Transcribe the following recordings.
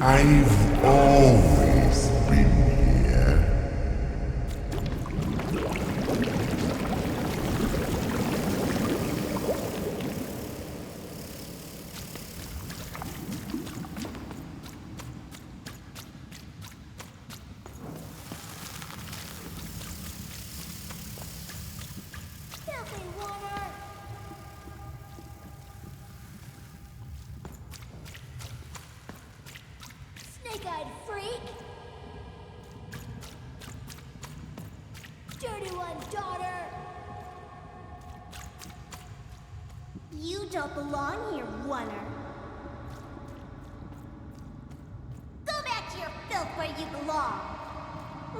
I've always been here. Filthy water! Snake-eyed freak! Dirty one, daughter! You don't belong here, Oner. Go back to your filth where you belong.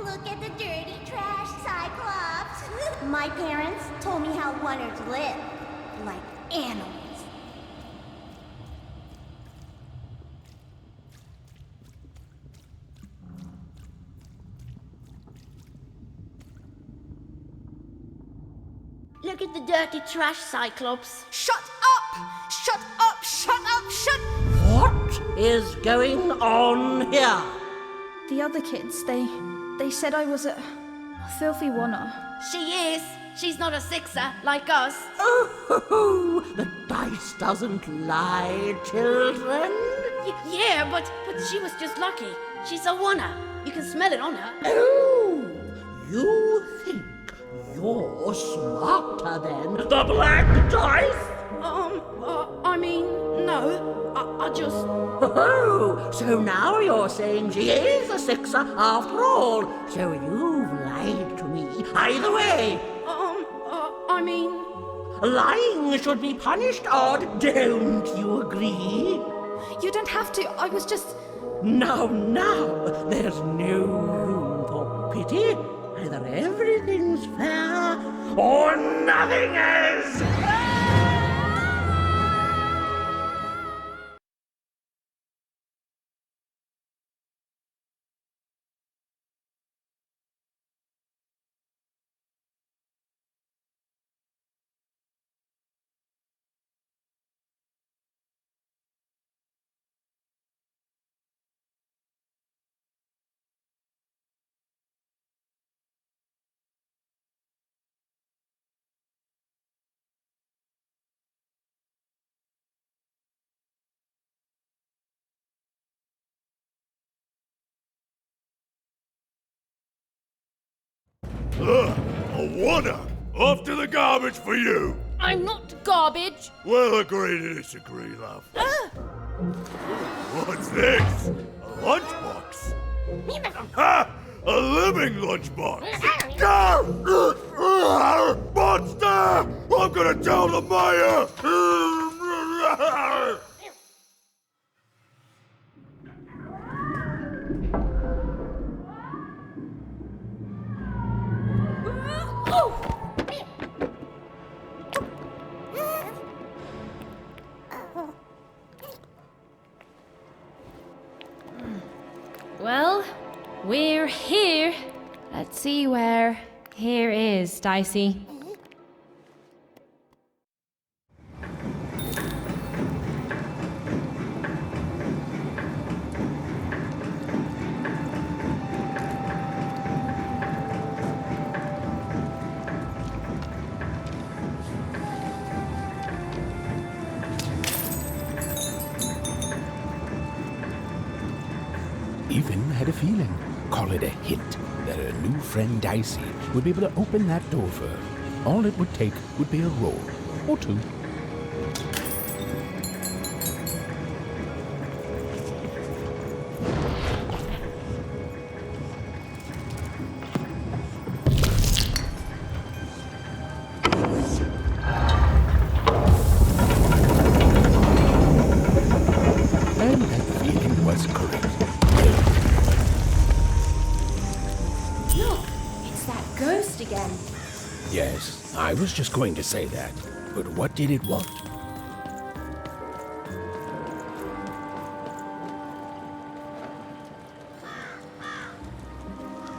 Look at the dirty trash, Cyclops. My parents told me how Oners live, like animals. Look at the dirty trash, Cyclops. Shut up! Shut up! Shut up! Shut... What is going on here? The other kids, they said I was a filthy oner. She is. She's not a sixer like us. Oh, the dice doesn't lie, children. Yeah, but she was just lucky. She's a oner. You can smell it on her. Oh, you think you're smarter than the black dice? I mean, no. I just... Oh, so now you're saying she is a sixer after all. So you've lied to me. Either way, I mean... lying should be punished, Odd. Don't you agree? You don't have to, I was just... Now, there's no room for pity. Either everything's fair or nothing is. A oner! Off to the garbage for you! I'm not garbage. We'll agree to disagree, love. What's this? A lunchbox? Ha! A living lunchbox! Monster! I'm gonna tell the mayor! Well, we're here. Let's see where here is, Dicey. Even had a feeling, call it a hint, that her new friend Dicey would be able to open that door for her. All it would take would be a roll, or two. And that feeling was correct. Look, it's that ghost again. Yes, I was just going to say that. But what did it want?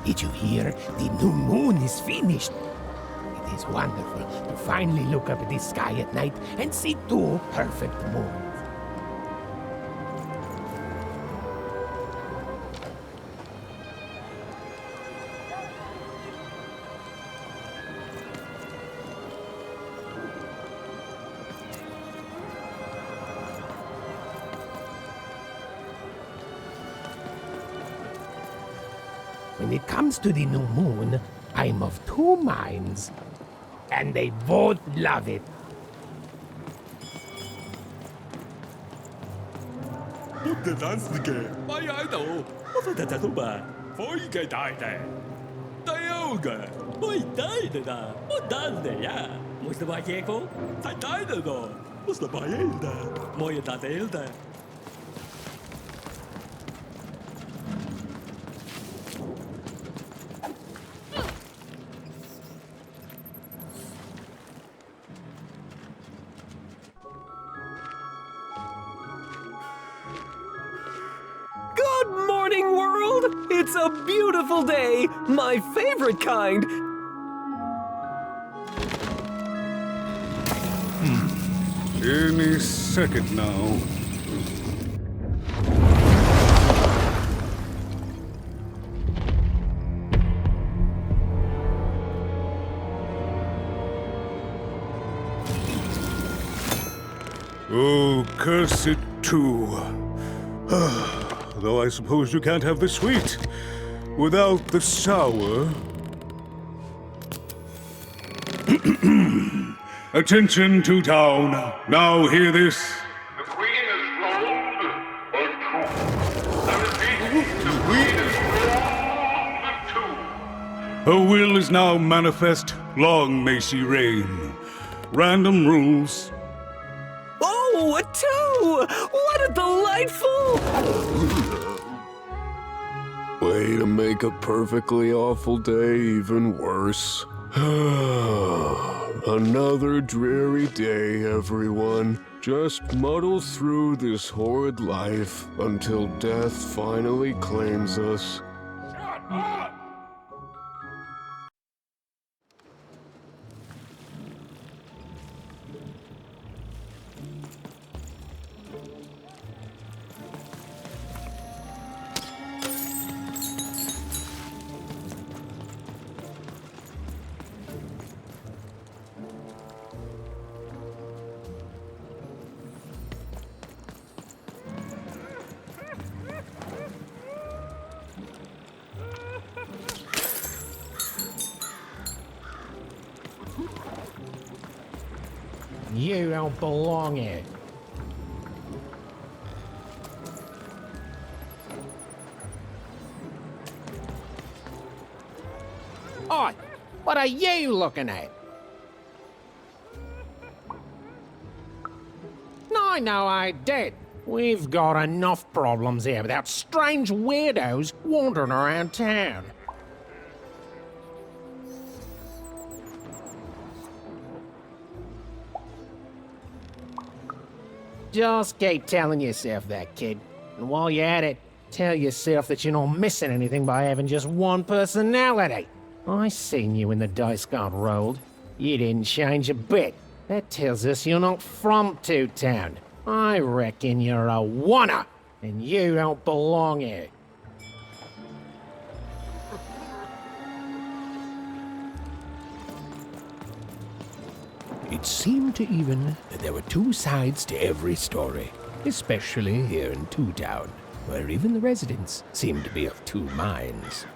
Did you hear? The new moon is finished. It is wonderful to finally look up at the sky at night and see two perfect moons. When it comes to the new moon, I'm of two minds. And they both love it. Det danske, hvad jeg dog? Hvorfor det du bare? For ikke dig da. Der er jo ikke. Hvor dig det der? Hvordan det ja? Måske bare jeg gå? Tag dig det da. Måske bare jeg da. Må jeg da dele det? Good morning, world! It's a beautiful day, my favorite kind. Any second now. Oh, curse it too. Though I suppose you can't have the sweet without the sour. Attention to town. Now hear this. The queen is rolled or two. I repeat, the queen is rolled or two. Her will is now manifest. Long may she reign. Random rules. Oh, a two! What a delightful... Way to make a perfectly awful day even worse. Another dreary day, everyone. Just muddle through this horrid life until death finally claims us. Shut up! You don't belong here. Oi, what are you looking at? No, I did. We've got enough problems here without strange weirdos wandering around town. Just keep telling yourself that, kid. And while you're at it, tell yourself that you're not missing anything by having just one personality. I seen you when the dice got rolled. You didn't change a bit. That tells us you're not from Two-Town. I reckon you're a oner, and you don't belong here. It seemed to even that there were two sides to every story, especially here in Two-Town, where even the residents seem to be of two minds.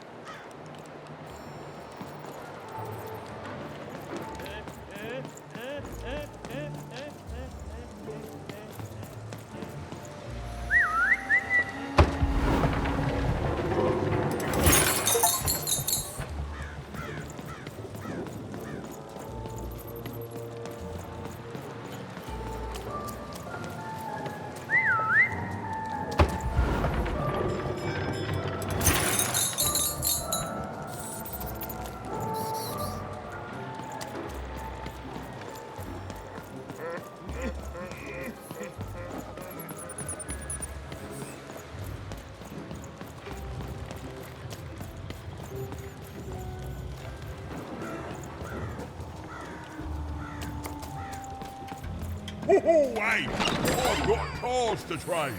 Hey, I've got cards to trade.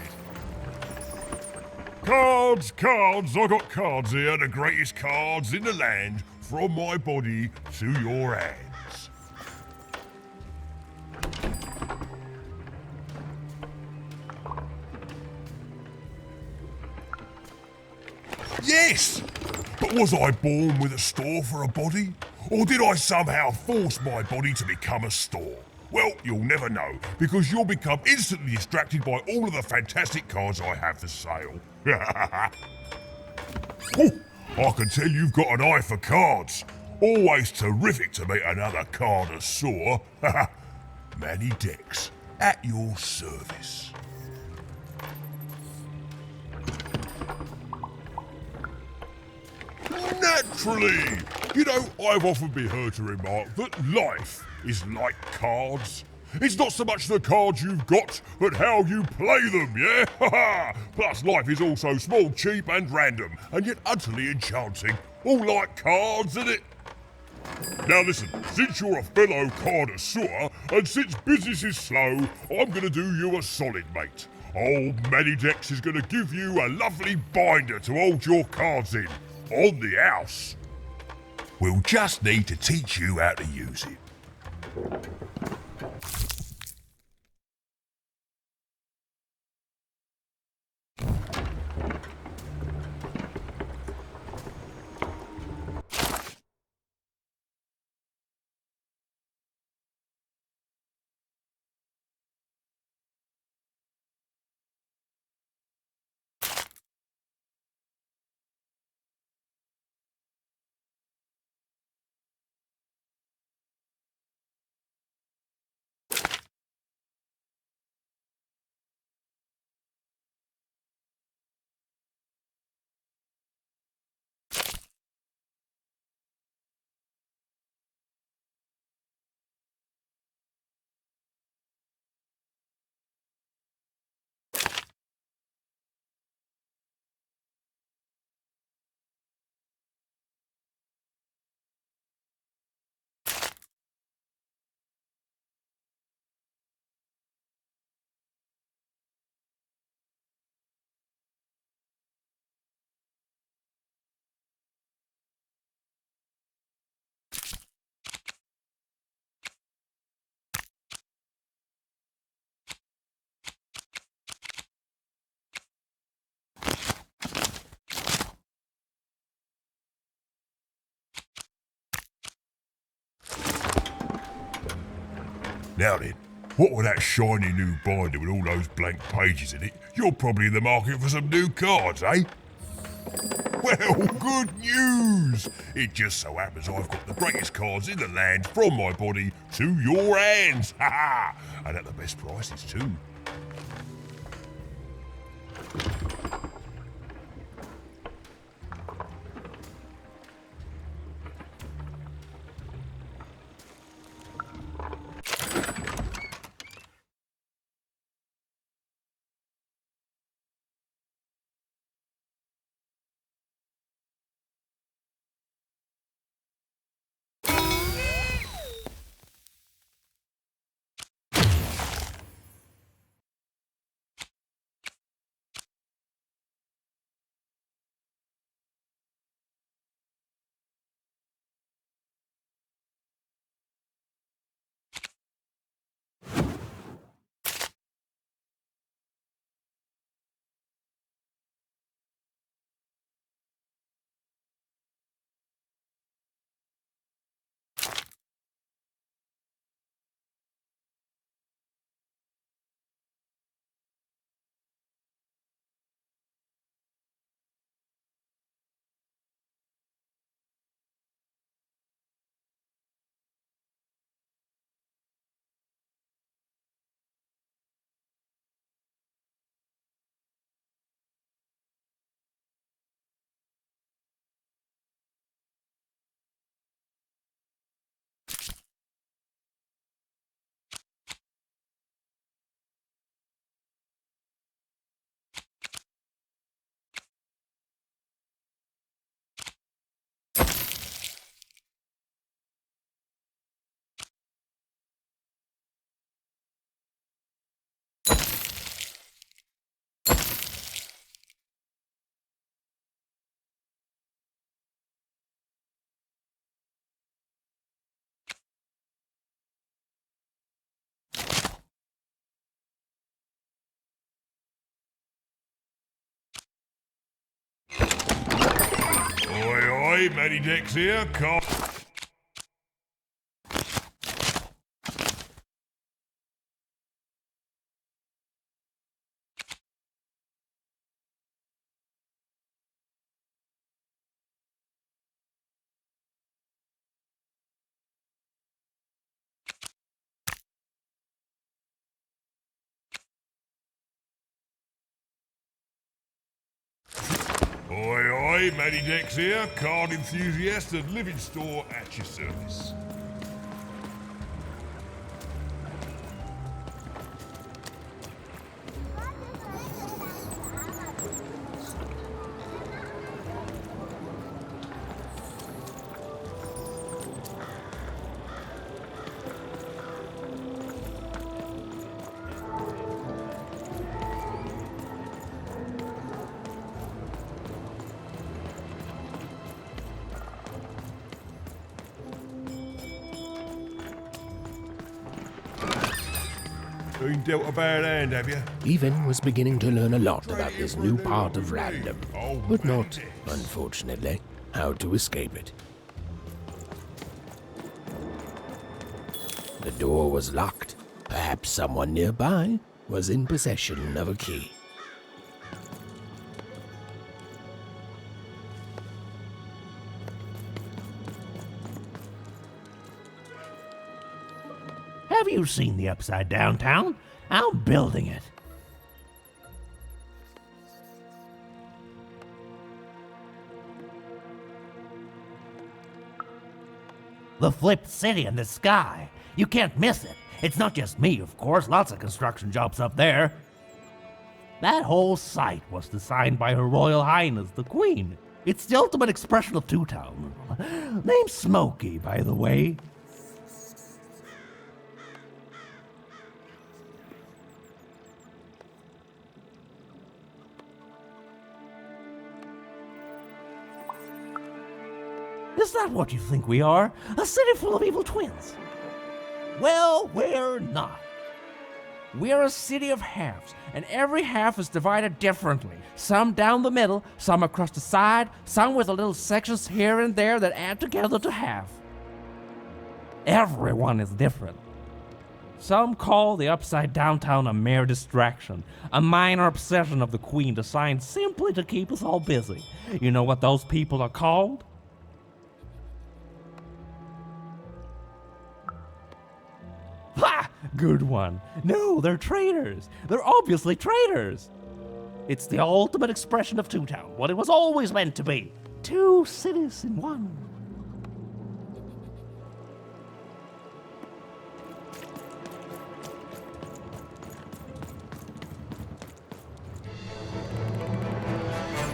Cards, cards, I got cards here, the greatest cards in the land, from my body to your hands. Yes! But was I born with a store for a body? Or did I somehow force my body to become a store? Well, you'll never know, because you'll become instantly distracted by all of the fantastic cards I have for sale. Ooh, I can tell you've got an eye for cards. Always terrific to meet another connoisseur. Manny Dex, at your service. Naturally! You know, I've often been heard to remark that life is like cards. It's not so much the cards you've got, but how you play them, yeah? Plus, life is also small, cheap and random, and yet utterly enchanting. All like cards, isn't it? Now listen, since you're a fellow connoisseur, and since business is slow, I'm gonna do you a solid, mate. Old Manny Dex is gonna give you a lovely binder to hold your cards in. On the house. We'll just need to teach you how to use it. Now then, what with that shiny new binder with all those blank pages in it, you're probably in the market for some new cards, eh? Well, good news! It just so happens I've got the greatest cards in the land from my body to your hands, ha ha! And at the best prices too. oi, Matty Dex here, card. Oi, oi, Matty Dex here, card enthusiast and living store at your service. Been dealt a bad hand, have you? Even was beginning to learn a lot about this new part of random, but not, unfortunately, how to escape it. The door was locked. Perhaps someone nearby was in possession of a key. Have you seen the Upside Downtown? I'm building it. The flipped city in the sky. You can't miss it. It's not just me, of course. Lots of construction jobs up there. That whole site was designed by Her Royal Highness, the Queen. It's the ultimate expression of Two-Town. Name's Smokey, by the way. Is that what you think we are? A city full of evil twins? Well, we're not. We're a city of halves, and every half is divided differently. Some down the middle, some across the side, some with little sections here and there that add together to half. Everyone is different. Some call the Upside Downtown a mere distraction, a minor obsession of the Queen designed simply to keep us all busy. You know what those people are called? Ha! Good one. No, they're traitors. They're obviously traitors. It's the ultimate expression of Two-Town, what it was always meant to be. Two cities in one.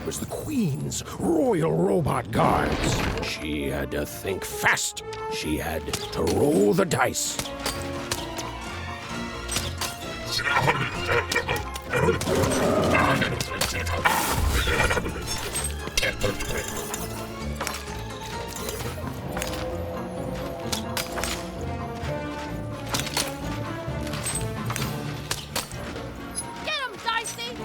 It was the Queen's Royal Robot Guards. She had to think fast. She had to roll the dice. Get him, Dicey!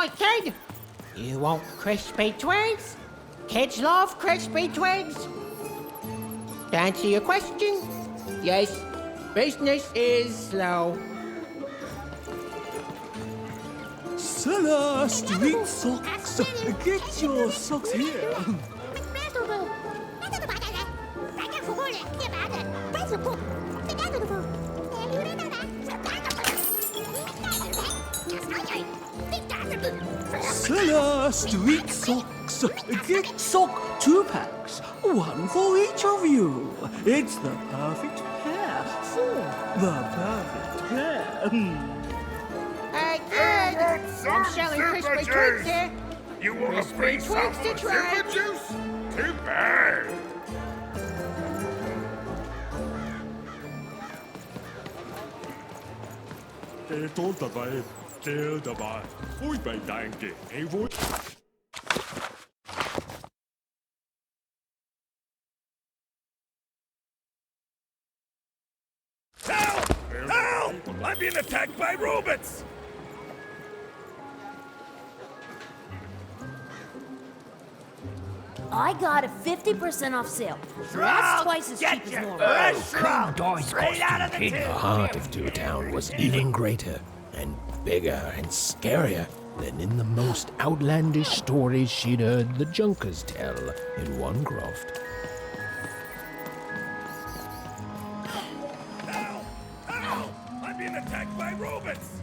right, kid. You want crispy twigs? Kids love crispy twigs. To answer your question, yes, business is slow. Seller, street socks. Get your socks here. Seller, street socks. Get sock 2 packs. One for each of you. It's the perfect pair. The perfect pair. Good. I'm selling crispy twigs here. You want Crispy a free twigs sample to of try. zipper juice? Too bad. Det står dabei. Der dabei. Ui, bei danke. Ey, wo... Help! Help! I'm being attacked by robots! I got a 50% off sale. That's twice as cheap as normal. King Dice costume in the heart of Two Town was even greater and bigger and scarier than in the most outlandish stories she'd heard the Junkers tell in one croft. Help! Help! I'm being attacked by robots!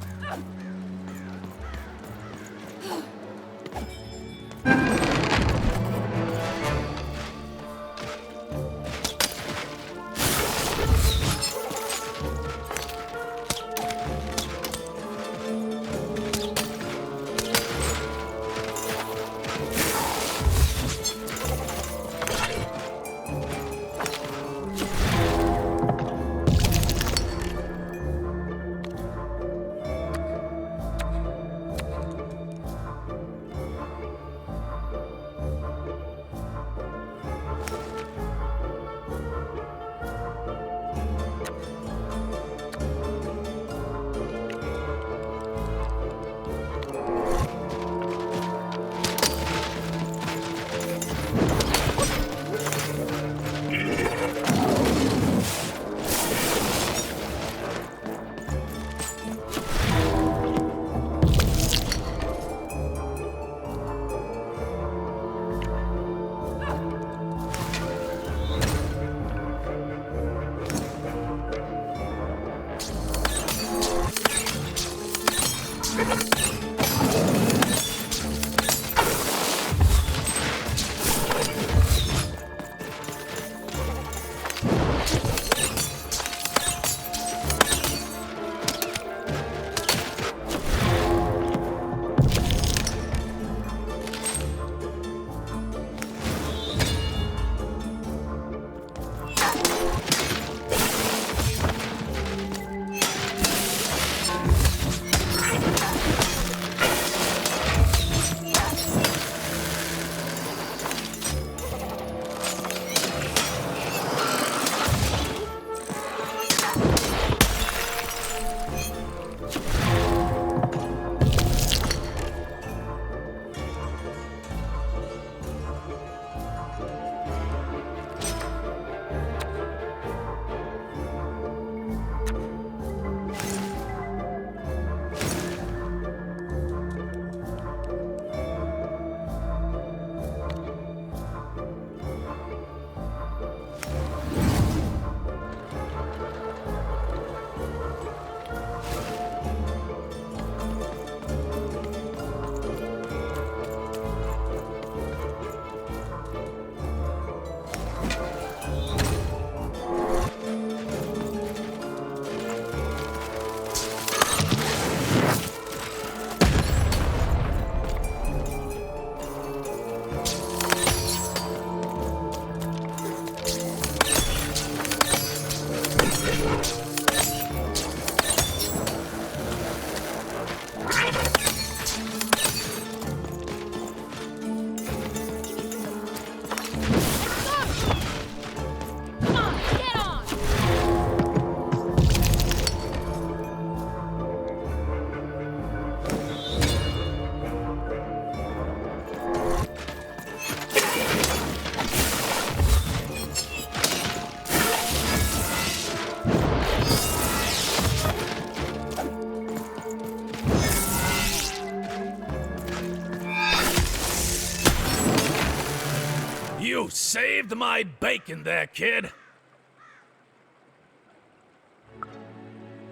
saved my bacon there, kid.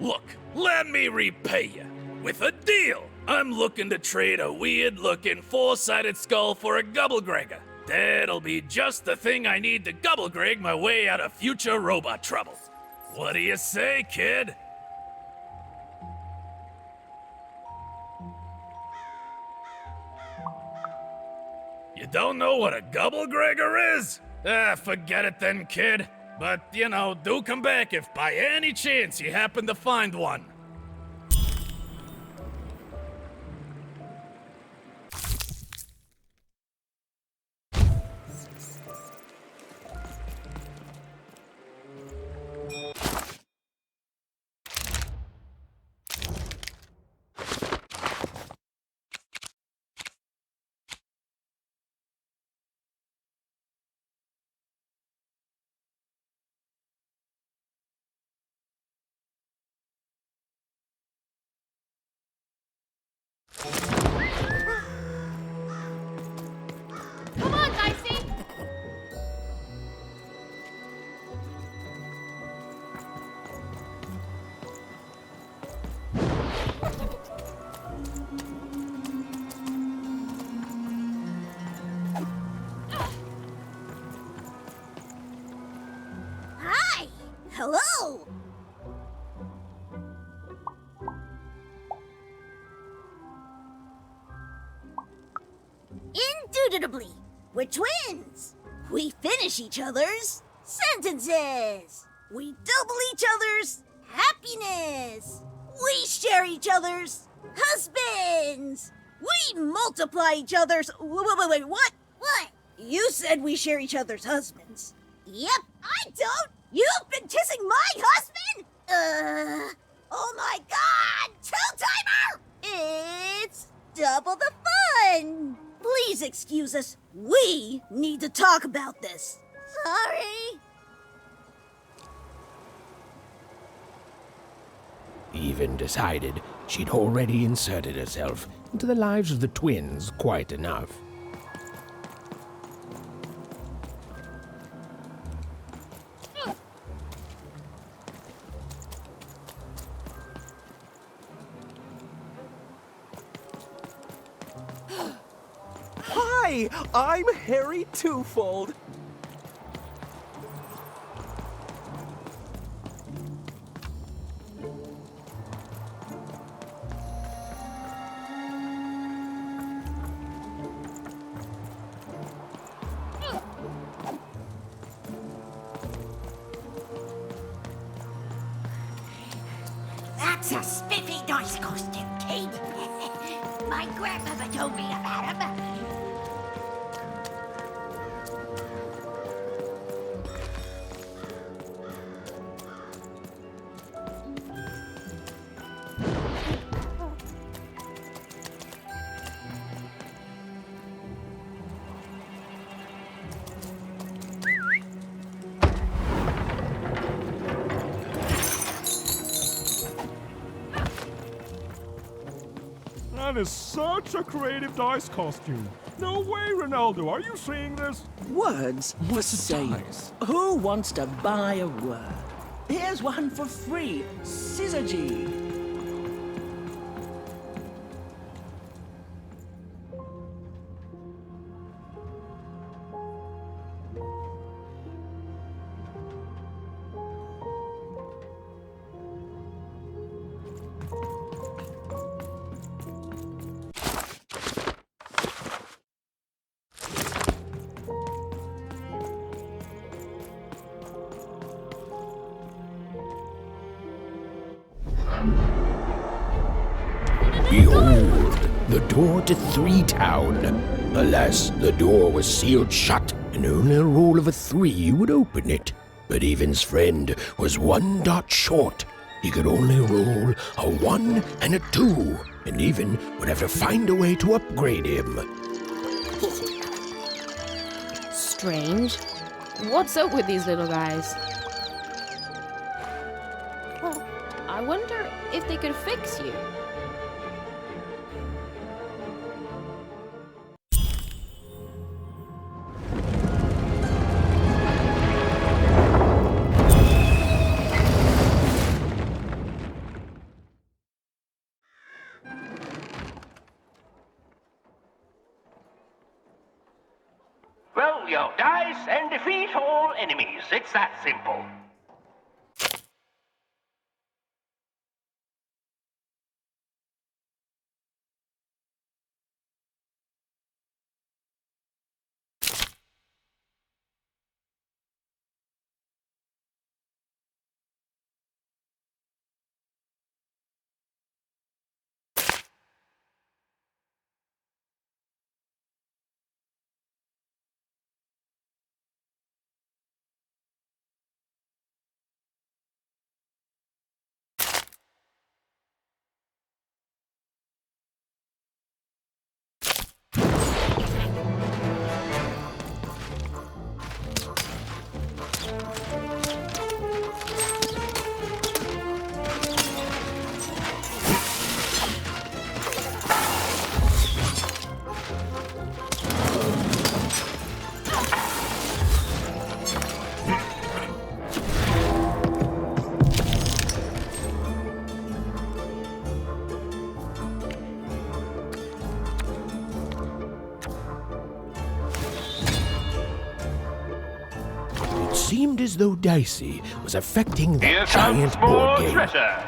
Look, let me repay you with a deal. I'm looking to trade a weird-looking four-sided skull for a Gubblegregger. That'll be just the thing I need to Gubblegreg my way out of future robot trouble. What do you say, kid? You don't know what a Gubblegregger is? Forget it then, kid. But, you know, do come back if by any chance you happen to find one. Come on, Dicey! Hi! Hello! Indubitably, we're twins. We finish each other's sentences. We double each other's happiness. We share each other's husbands. We multiply each other's... Wait, what? What? You said we share each other's husbands. Yep, I don't. You've been kissing my husband? Oh my God! Two-timer! It's double the fun. Please excuse us. We need to talk about this. Sorry. Even decided she'd already inserted herself into the lives of the twins quite enough. Hi, I'm Harry Twofold. That's a spiffy nice costume, kid. My grandmother told me about him. That is such a creative dice costume. No way, Ronaldo. Are you seeing this? Words for sale. Who wants to buy a word? Here's one for free. Syzygy. Behold, the door to Three Town. Alas, the door was sealed shut, and only a roll of a 3 would open it. But Evan's friend was 1 dot short. He could only roll a 1 and a 2, and Evan would have to find a way to upgrade him. Strange. What's up with these little guys? I wonder if they could fix you. defeat all enemies. It's that simple. It seemed as though Dicey was affecting Here that comes giant more board game. treasure.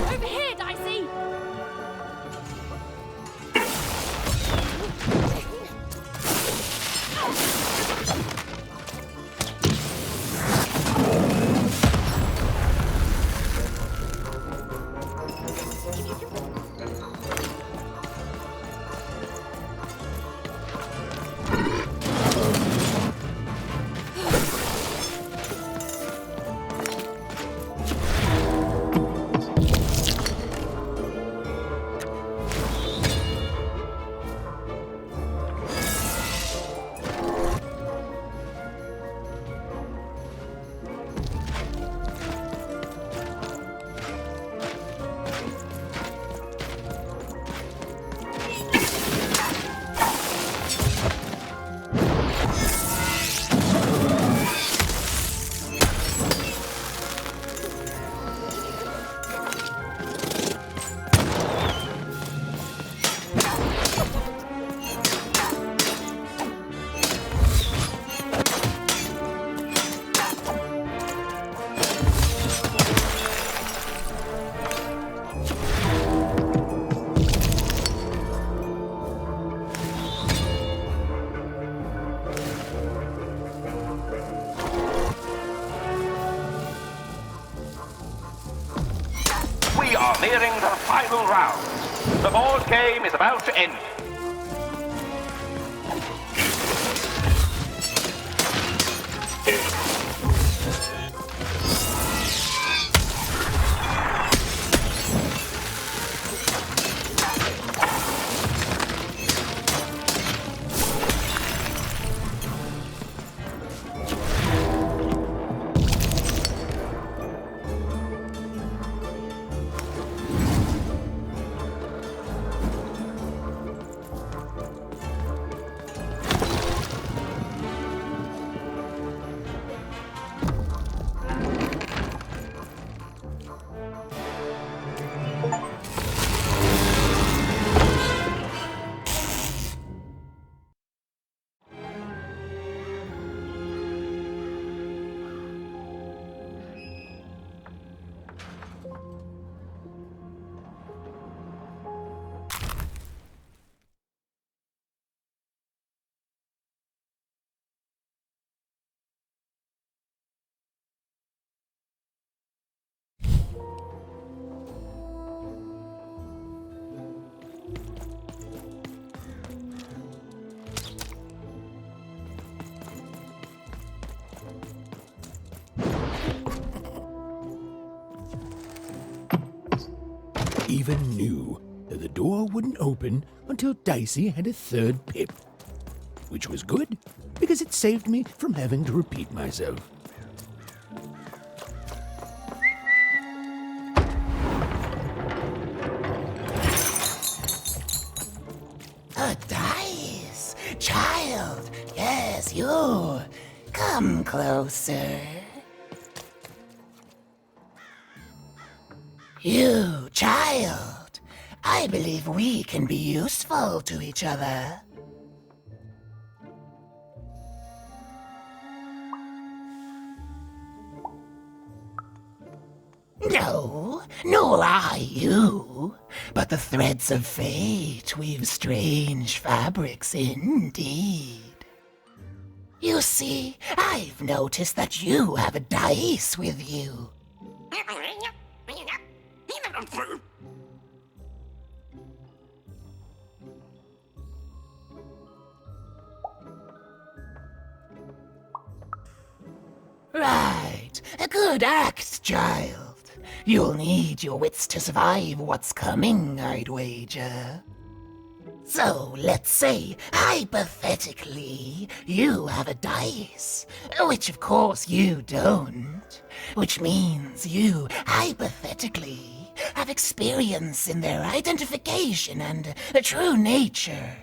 Over here, Dicey! We are nearing the final round. The board game is about to end. even knew that the door wouldn't open until Dicey had a third pip. Which was good, because it saved me from having to repeat myself. A dice! Child! Yes, you! Come closer. You, child! I believe we can be useful to each other. No, nor I you, but the threads of fate weave strange fabrics indeed. You see, I've noticed that you have a dice with you. Right, a good act, child. You'll need your wits to survive what's coming, I'd wager. So, let's say, hypothetically, you have a dice, which of course you don't, which means you, hypothetically, have experience in their identification and true nature.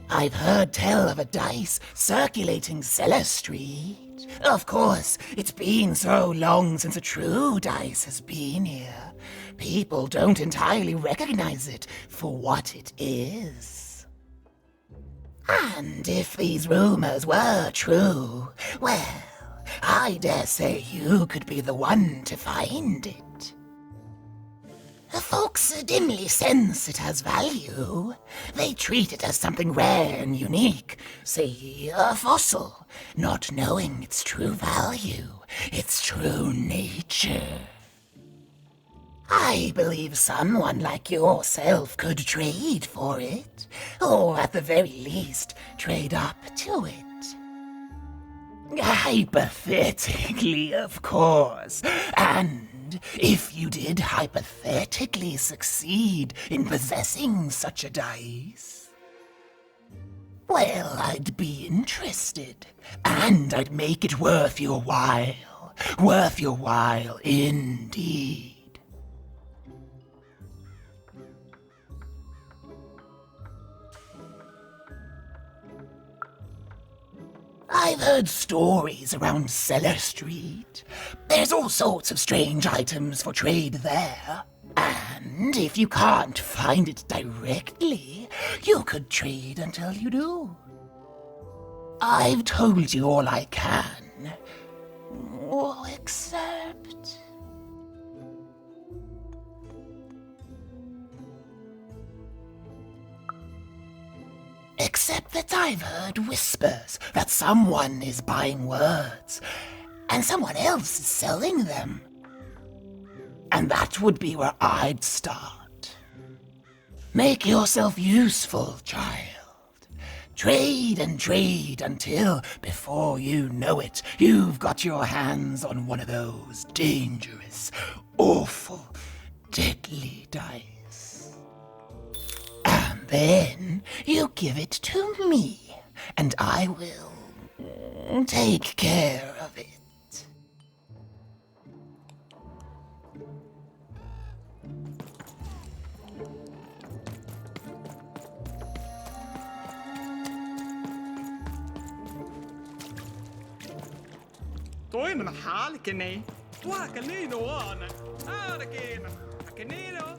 I've heard tell of a dice circulating Cellar Street. Of course, it's been so long since a true dice has been here. People don't entirely recognize it for what it is. And if these rumors were true, well, I dare say you could be the one to find it. Folks dimly sense it has value. They treat it as something rare and unique, say a fossil, not knowing its true value, its true nature. I believe someone like yourself could trade for it, or at the very least, trade up to it. Hypothetically, of course, and if you did hypothetically succeed in possessing such a dice, well, I'd be interested, and I'd make it worth your while indeed. I've heard stories around Cellar Street. There's all sorts of strange items for trade there. And if you can't find it directly, you could trade until you do. I've told you all I can. Except... Except that I've heard whispers that someone is buying words, and someone else is selling them. And that would be where I'd start. Make yourself useful, child. Trade and trade until, before you know it, you've got your hands on one of those dangerous, awful, deadly dice. And then you give it to me, and I will take care of it. Toinen halkeni. Tuakalino on. Ainakin. Akenino.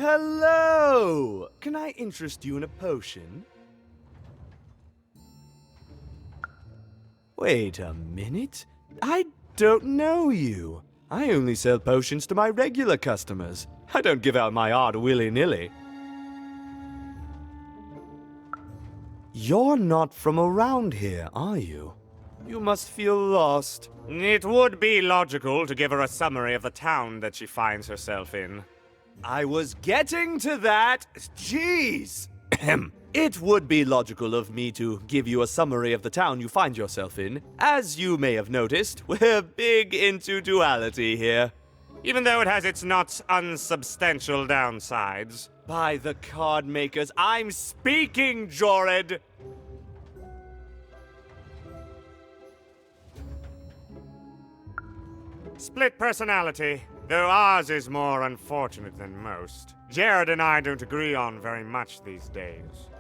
Hello! Can I interest you in a potion? Wait a minute. I don't know you. I only sell potions to my regular customers. I don't give out my art willy-nilly. You're not from around here, are you? You must feel lost. It would be logical to give her a summary of the town that she finds herself in. I was getting to that. Jeez! It would be logical of me to give you a summary of the town you find yourself in. As you may have noticed, we're big into duality here. Even though it has its not unsubstantial downsides. By the card makers, I'm speaking, Jorid! Split personality, though ours is more unfortunate than most. Jared and I don't agree on very much these days.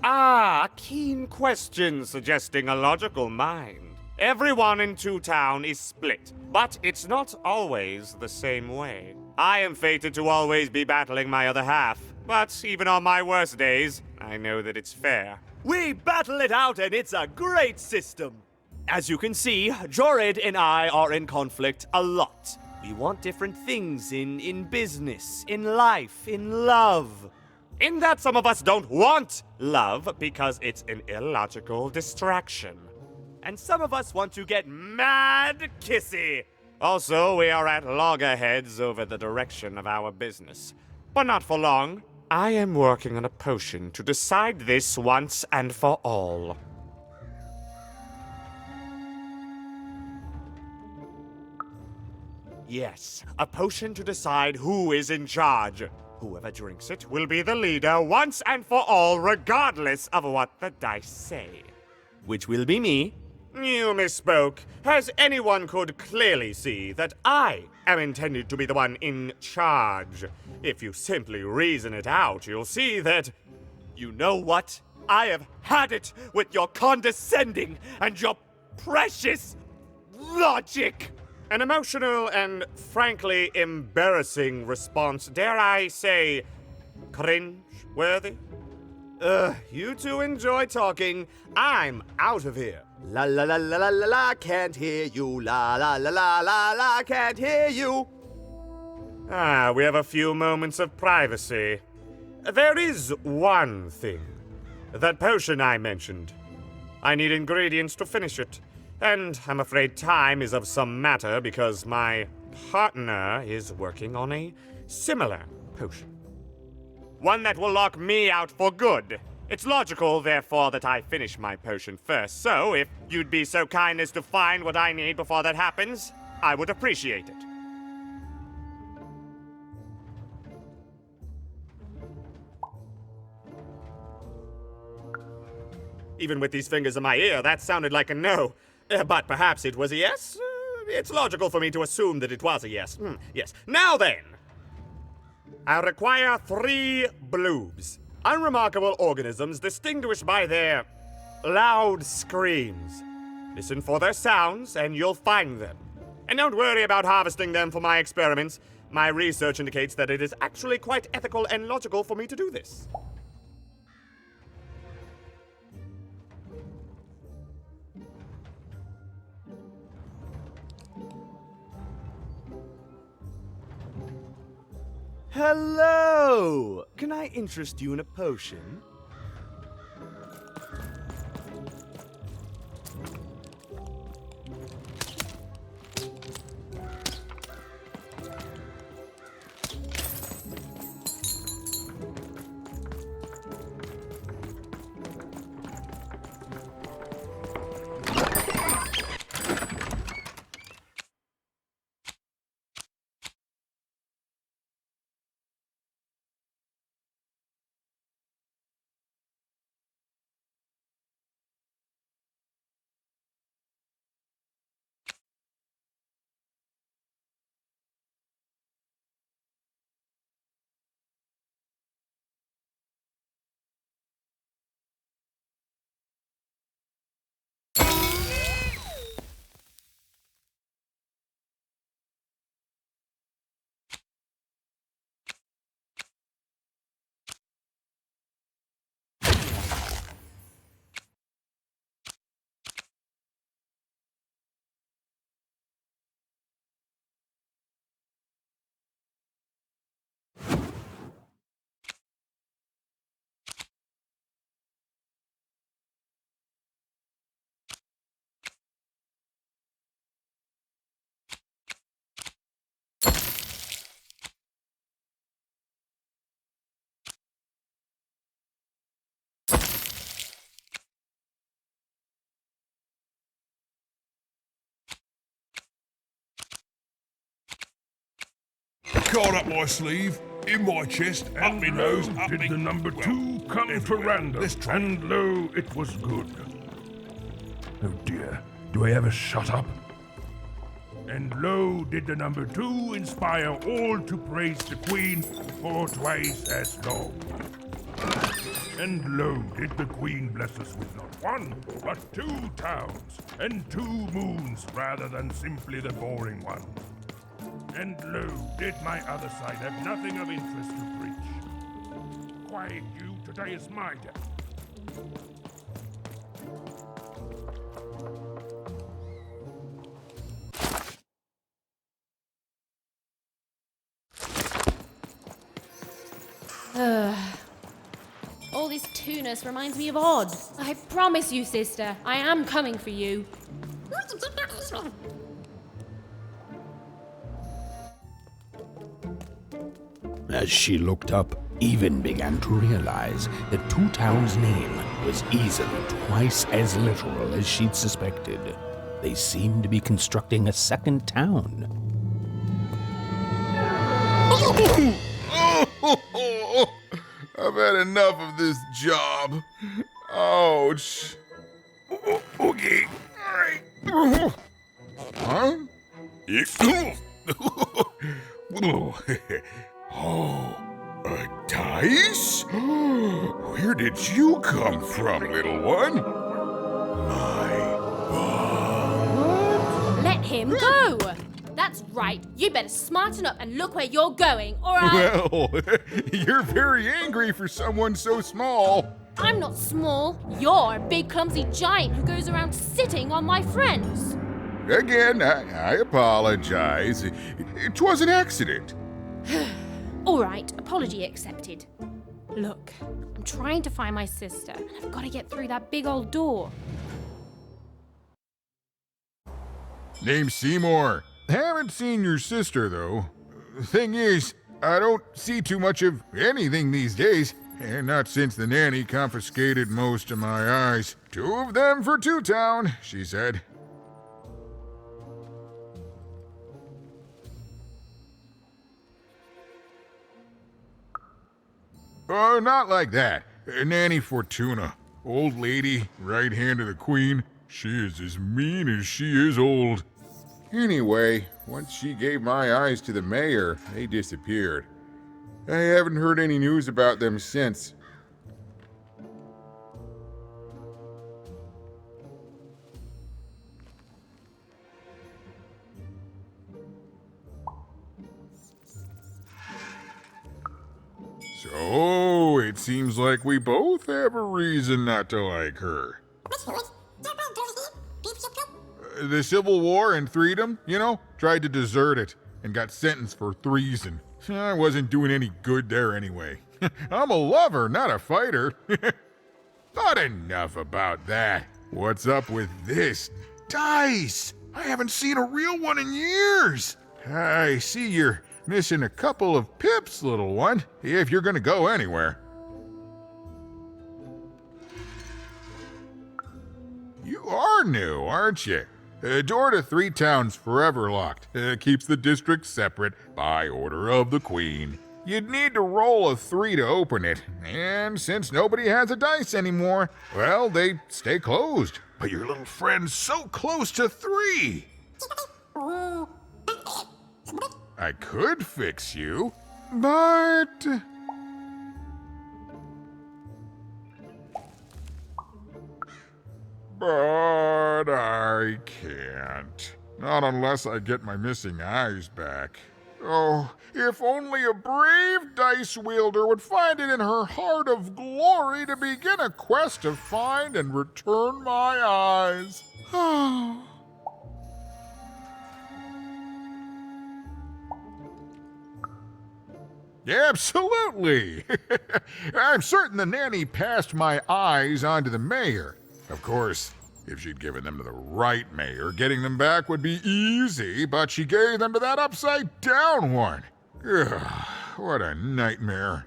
Ah, a keen question suggesting a logical mind. Everyone in Two Town is split, but it's not always the same way. I am fated to always be battling my other half, but even on my worst days, I know that it's fair. We battle it out and it's a great system! As you can see, Jorid and I are in conflict a lot. We want different things in business, in life, in love. In that some of us don't want love because it's an illogical distraction. And some of us want to get mad kissy. Also, we are at loggerheads over the direction of our business. But not for long. I am working on a potion to decide this once and for all. Yes, a potion to decide who is in charge. Whoever drinks it will be the leader once and for all, regardless of what the dice say. Which will be me. You misspoke, as anyone could clearly see that I am intended to be the one in charge. If you simply reason it out, you'll see that... You know what? I have had it with your condescending and your precious logic! An emotional and frankly embarrassing response, dare I say, cringe-worthy? You two enjoy talking. I'm out of here. La la la la la la la, can't hear you. La la la la la la, can't hear you. Ah, we have a few moments of privacy. There is one thing. That potion I mentioned. I need ingredients to finish it. And I'm afraid time is of some matter because my partner is working on a similar potion. One that will lock me out for good. It's logical, therefore, that I finish my potion first. So, if you'd be so kind as to find what I need before that happens, I would appreciate it. Even with these fingers in my ear, that sounded like a no. But perhaps it was a yes? It's logical for me to assume that it was a yes. Yes. Now then! I require 3 bloobs. Unremarkable organisms distinguished by their loud screams. Listen for their sounds, and you'll find them. And don't worry about harvesting them for my experiments. My research indicates that it is actually quite ethical and logical for me to do this. Hello! Can I interest you in a potion? card up my sleeve, in my chest, up my nose, up Did me... the number well, 2 come to everywhere. random? Let's try. And lo, it was good. Oh dear, do I ever shut up? And lo, did the number 2 inspire all to praise the Queen for twice as long. And lo, did the Queen bless us with not 1, but 2 towns, and 2 moons rather than simply the boring one. And lo, did my other side have nothing of interest to preach. Quiet you, today is my day. All this tunus reminds me of Odd. I promise you, sister, I am coming for you. As she looked up, Even began to realize that Two Town's name was easily twice as literal as she'd suspected. They seemed to be constructing a second town. I've had enough of this job. Ouch. Okay. All right. Huh? Oh, a dice? Where did you come from, little one? Let him go! That's right. You better smarten up and look where you're going, or I'll... Well, you're very angry for someone so small. I'm not small. You're a big, clumsy giant who goes around sitting on my friends. Again, I apologize. It was an accident. All right, apology accepted. Look, I'm trying to find my sister, and I've got to get through that big old door. Name's Seymour. Haven't seen your sister, though. Thing is, I don't see too much of anything these days, and not since the nanny confiscated most of my eyes. 2 of them for Two Town, she said. Oh, not like that. Nanny Fortuna. Old lady, right hand of the Queen. She is as mean as she is old. Anyway, once she gave my eyes to the mayor, they disappeared. I haven't heard any news about them since. So, it seems like we both have a reason not to like her. The Civil War and Freedom, you know, tried to desert it and got sentenced for treason. I wasn't doing any good there anyway. I'm a lover, not a fighter. But enough about that. What's up with this dice? I haven't seen a real one in years. I see you're missing a couple of pips, little one, if you're gonna go anywhere. You are new, aren't you? Door to Three Towns forever locked. Keeps the district separate by order of the Queen. You'd need to roll a 3 to open it, and since nobody has a dice anymore, well, they stay closed. But your little friend's so close to 3. I could fix you, but... But I can't. Not unless I get my missing eyes back. Oh, if only a brave dice wielder would find it in her heart of glory to begin a quest to find and return my eyes. Oh. Absolutely! I'm certain the nanny passed my eyes on to the mayor. Of course, if she'd given them to the right mayor, getting them back would be easy, but she gave them to that upside-down one. Ugh, what a nightmare.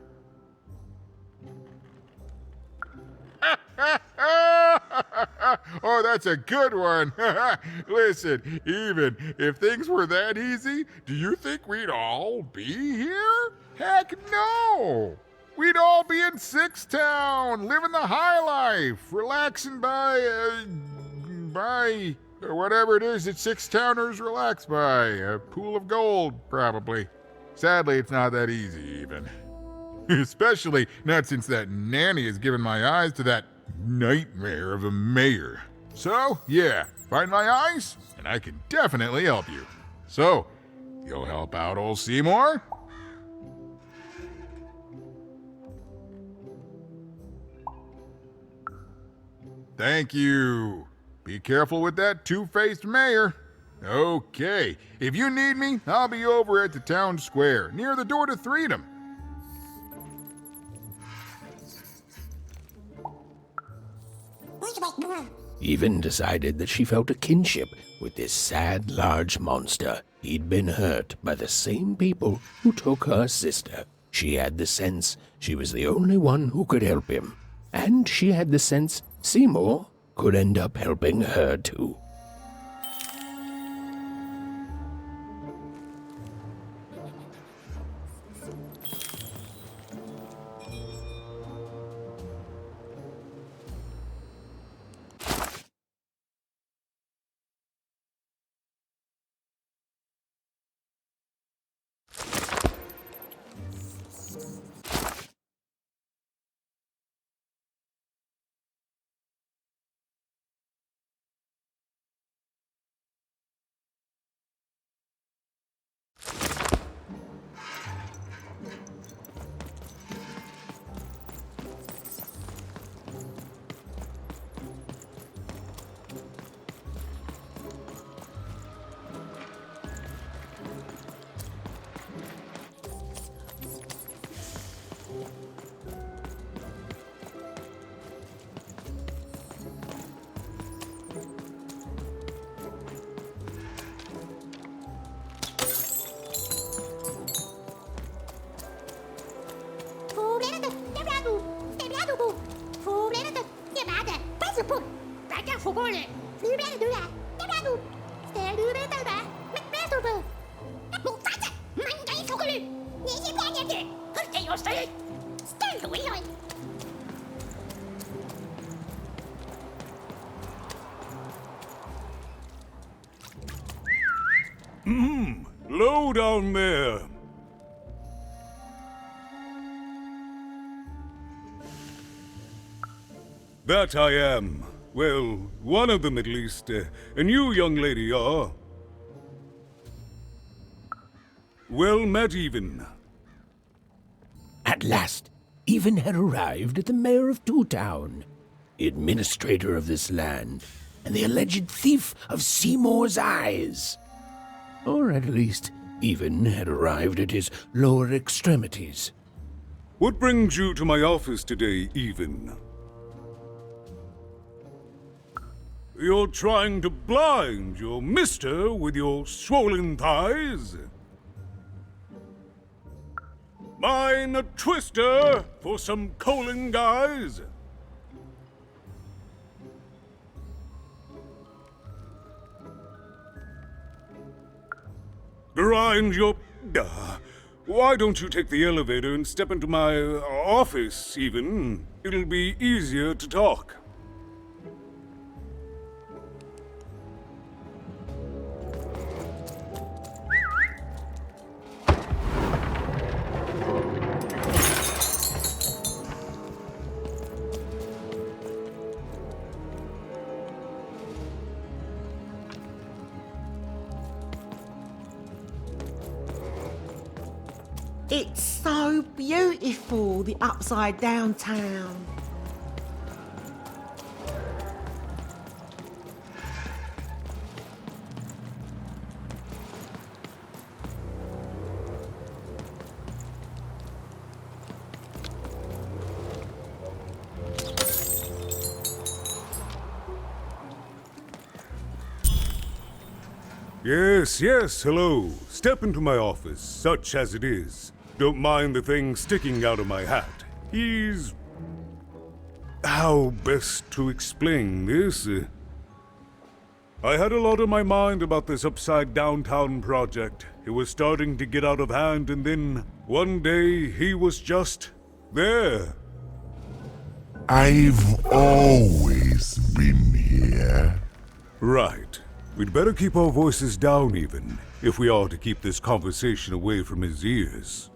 Oh, that's a good one. Listen, even if things were that easy, do you think we'd all be here? Heck no! We'd all be in Six Town, living the high life, relaxing by whatever it is that Six Towners relax by. A pool of gold, probably. Sadly, it's not that easy, even. Especially not since that nanny has given my eyes to that nightmare of a mayor. So, yeah, find my eyes, and I can definitely help you. So, you'll help out old Seymour? Thank you. Be careful with that two-faced mayor. Okay, if you need me, I'll be over at the town square, near the door to Freedom. Even decided that she felt a kinship with this sad, large monster. He'd been hurt by the same people who took her sister. She had the sense she was the only one who could help him. And she had the sense Seymour could end up helping her too. Low down there. That I am. Well, one of them at least. And you, young lady, are... well met, Even. At last, Even had arrived at the mayor of Two Town, the administrator of this land, and the alleged thief of Seymour's eyes. Or at least, Even had arrived at his lower extremities. What brings you to my office today, Even? You're trying to blind your mister with your swollen thighs? Mine a twister for some colon guys? Grind your... why don't you take the elevator and step into my office, Even? It'll be easier to talk. It's so beautiful, the upside down town. Yes, yes, hello. Step into my office, such as it is. Don't mind the thing sticking out of my hat. He's... how best to explain this? I had a lot on my mind about this Upside Downtown project. It was starting to get out of hand, and then one day he was just there. I've always been here. Right. We'd better keep our voices down even, if we are to keep this conversation away from his ears.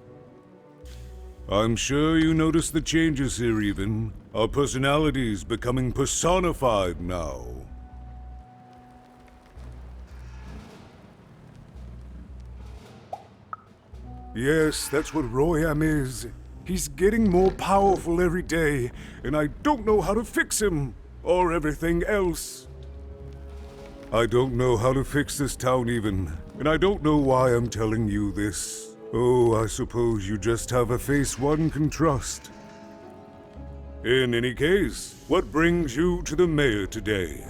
I'm sure you noticed the changes here even. Our personalities becoming personified now. Yes, that's what Royam is. He's getting more powerful every day, and I don't know how to fix him, or everything else. I don't know how to fix this town even, and I don't know why I'm telling you this. Oh, I suppose you just have a face one can trust. In any case, what brings you to the mayor today?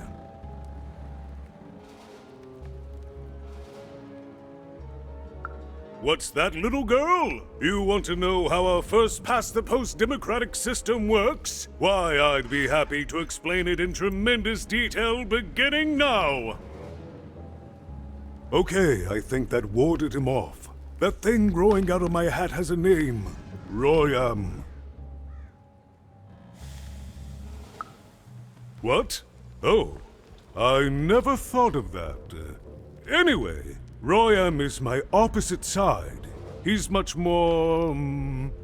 What's that, little girl? You want to know how our first-past-the-post democratic system works? Why, I'd be happy to explain it in tremendous detail beginning now. Okay, I think that warded him off. That thing growing out of my hat has a name. Royam. What? Oh, I never thought of that. Anyway, Royam is my opposite side. He's much more,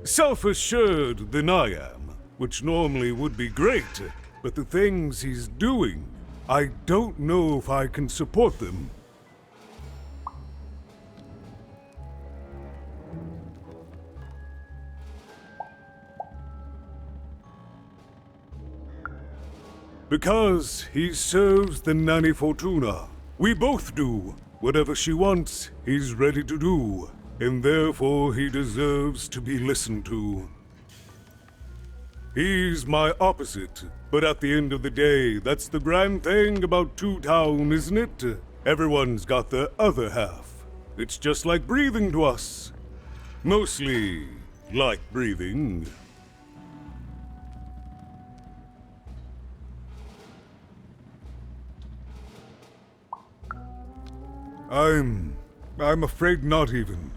self-assured than I am, which normally would be great, but the things he's doing, I don't know if I can support them. Because he serves the Nanny Fortuna. We both do. Whatever she wants, he's ready to do. And therefore he deserves to be listened to. He's my opposite. But at the end of the day, that's the grand thing about Two Town, isn't it? Everyone's got their other half. It's just like breathing to us. Mostly like breathing. I'm afraid not even.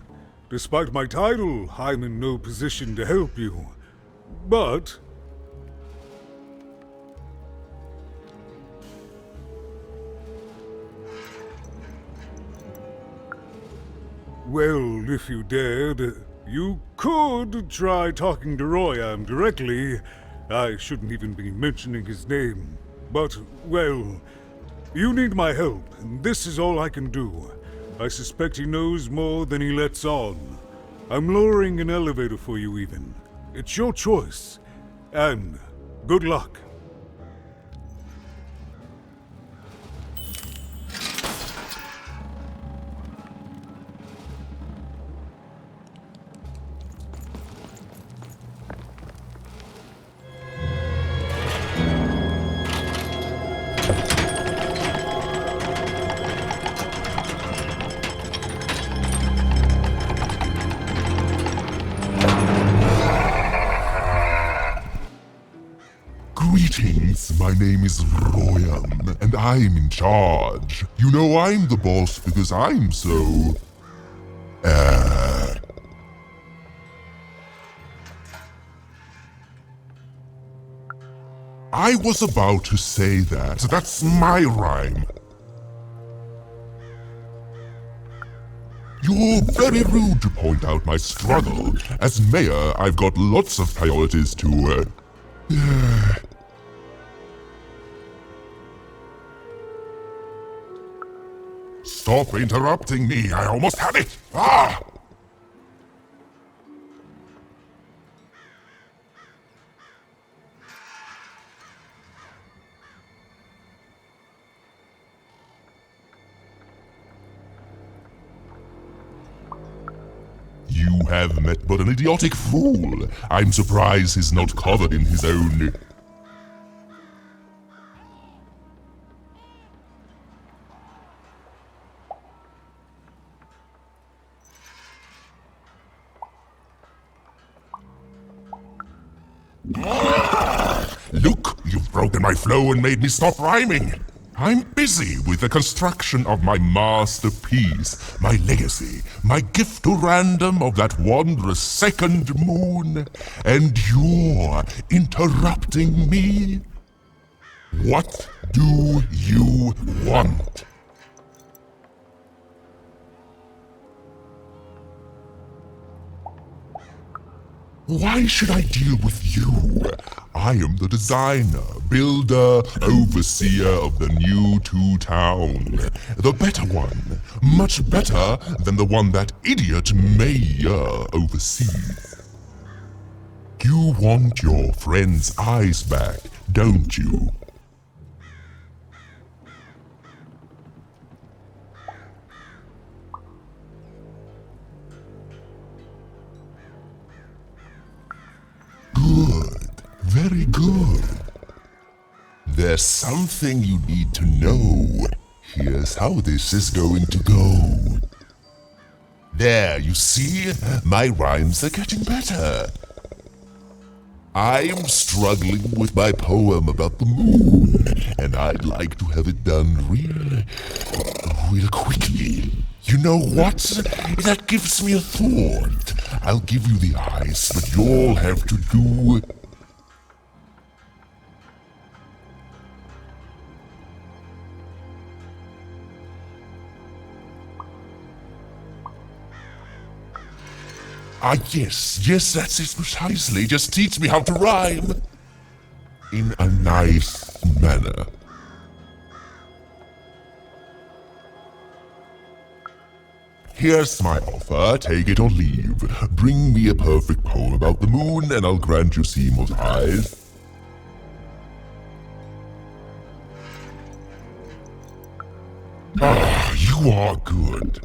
Despite my title, I'm in no position to help you. But... well, if you dared, you could try talking to Royam directly. I shouldn't even be mentioning his name. But, well... you need my help, and this is all I can do. I suspect he knows more than he lets on. I'm lowering an elevator for you even. It's your choice. And good luck. Greetings, my name is Royam, and I'm in charge. You know I'm the boss because I'm so... I was about to say that. That's my rhyme. You're very rude to point out my struggle. As mayor, I've got lots of priorities to, Stop interrupting me, I almost had it! Ah! You have met but an idiotic fool. I'm surprised he's not covered in his own... Look, you've broken my flow and made me stop rhyming. I'm busy with the construction of my masterpiece, my legacy, my gift to random of that wondrous second moon, and you're interrupting me? What do you want? Why should I deal with you? I am the designer, builder, overseer of the new town. The better one. Much better than the one that idiot mayor oversees. You want your friend's eyes back, don't you? Good. Very good. There's something you need to know. Here's how this is going to go. There, you see? My rhymes are getting better. I'm struggling with my poem about the moon, and I'd like to have it done real quickly. You know what? That gives me a thought. I'll give you the eyes, but you'll have to do... yes, that's it precisely. Just teach me how to rhyme. In a nice manner. Here's my offer, take it or leave. Bring me a perfect poem about the moon and I'll grant you Seymour's eyes. Ah, you are good.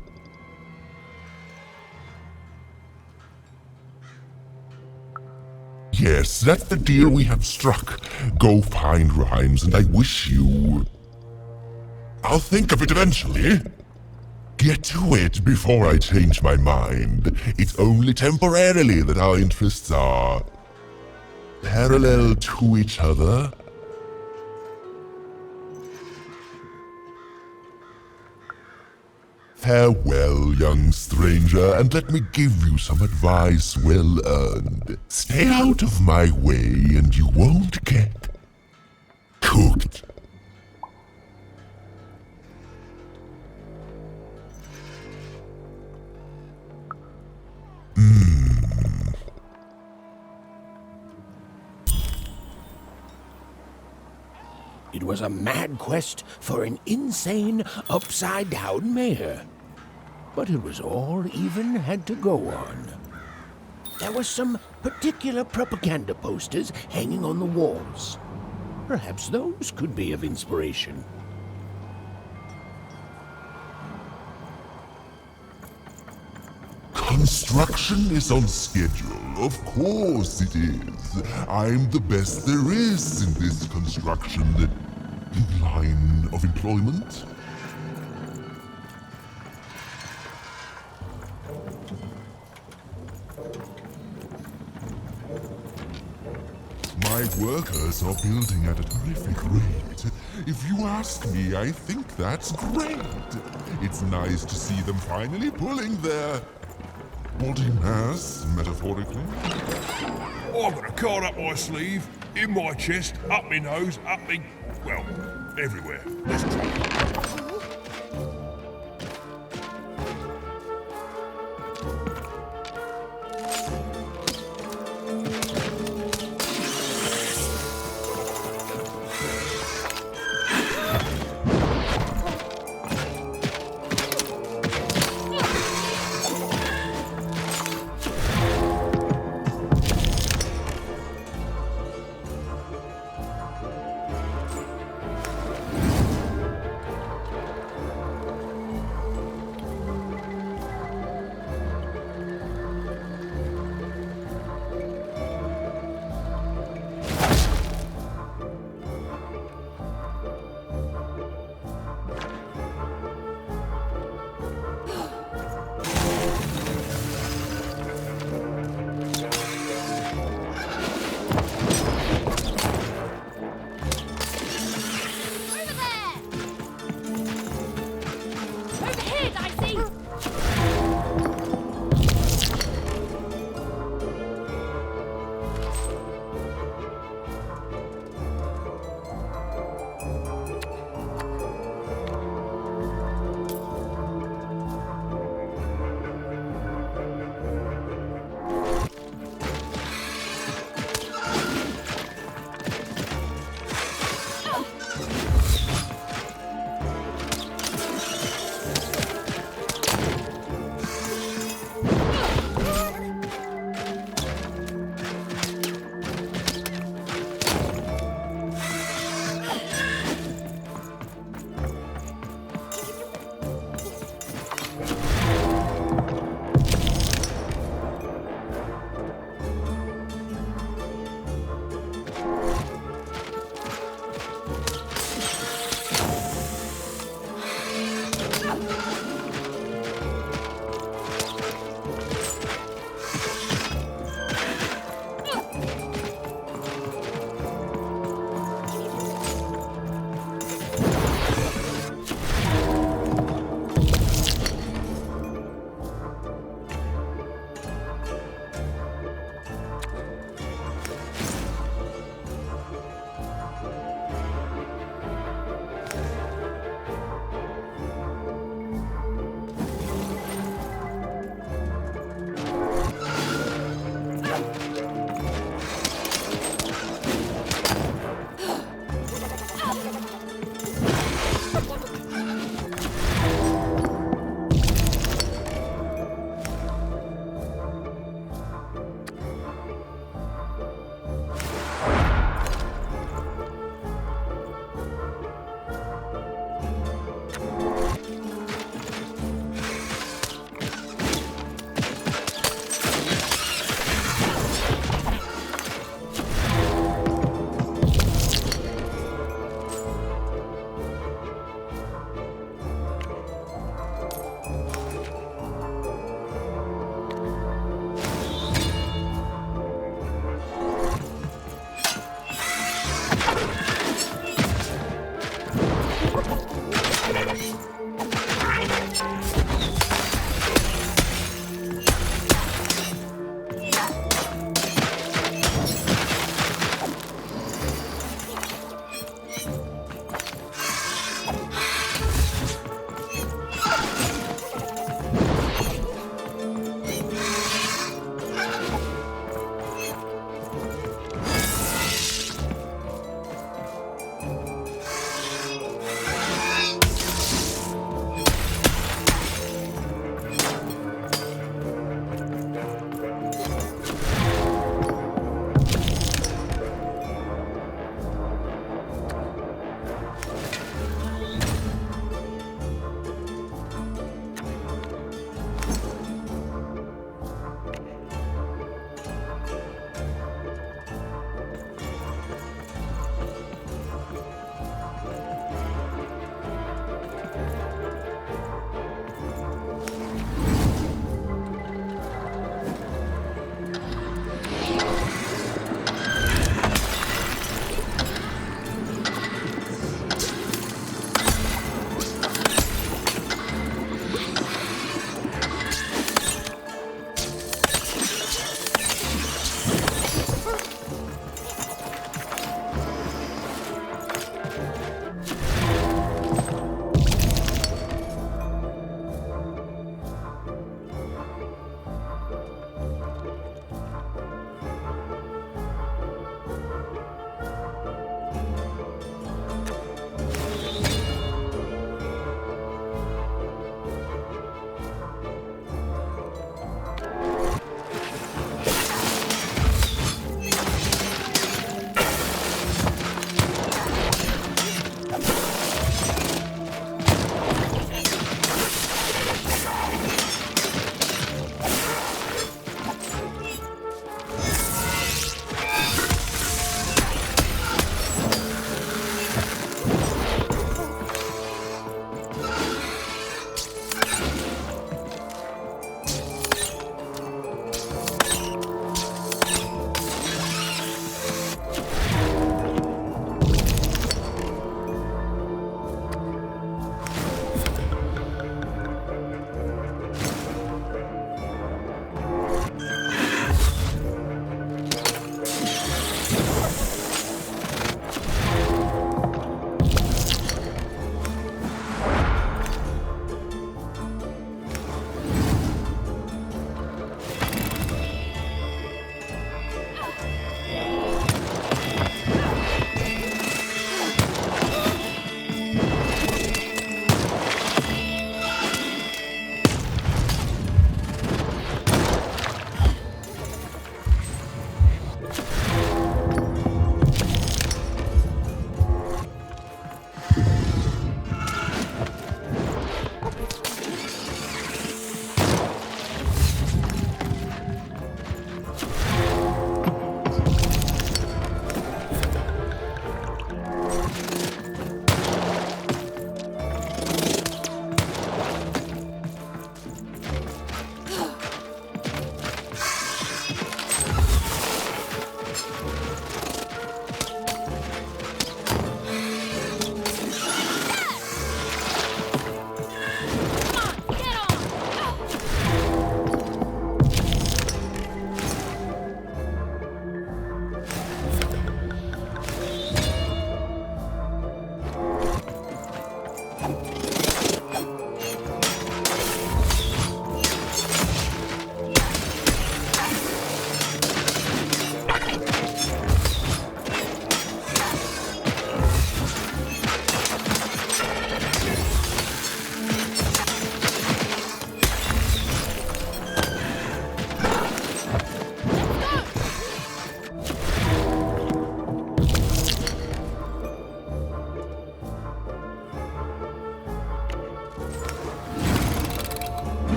Yes, that's the deal we have struck. Go find rhymes and I wish you... I'll think of it eventually. Get to it before I change my mind. It's only temporarily that our interests are parallel to each other. Farewell, young stranger, and let me give you some advice well earned. Stay out of my way and you won't get cooked. It was a mad quest for an insane, upside-down mayor. But it was all even had to go on. There were some particular propaganda posters hanging on the walls. Perhaps those could be of inspiration. Construction is on schedule. Of course it is. I'm the best there is in this construction line of employment. My workers are building at a terrific rate. If you ask me, I think that's great. It's nice to see them finally pulling their body mass, metaphorically. I've got a card up my sleeve, in my chest, up my nose, up me... well, everywhere. Let's try it.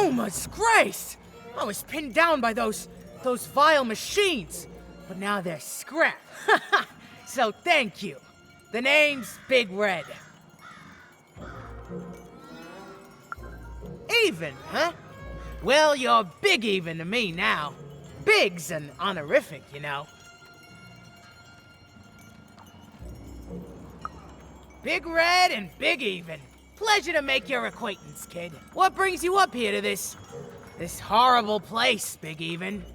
Luma's grace! I was pinned down by those vile machines, but now they're scrap. So thank you. The name's Big Red. Even, huh? Well, you're big even to me now. Big's an honorific, you know. Big Red and Big Even. Pleasure to make your acquaintance, kid. What brings you up here to this horrible place, Big Even?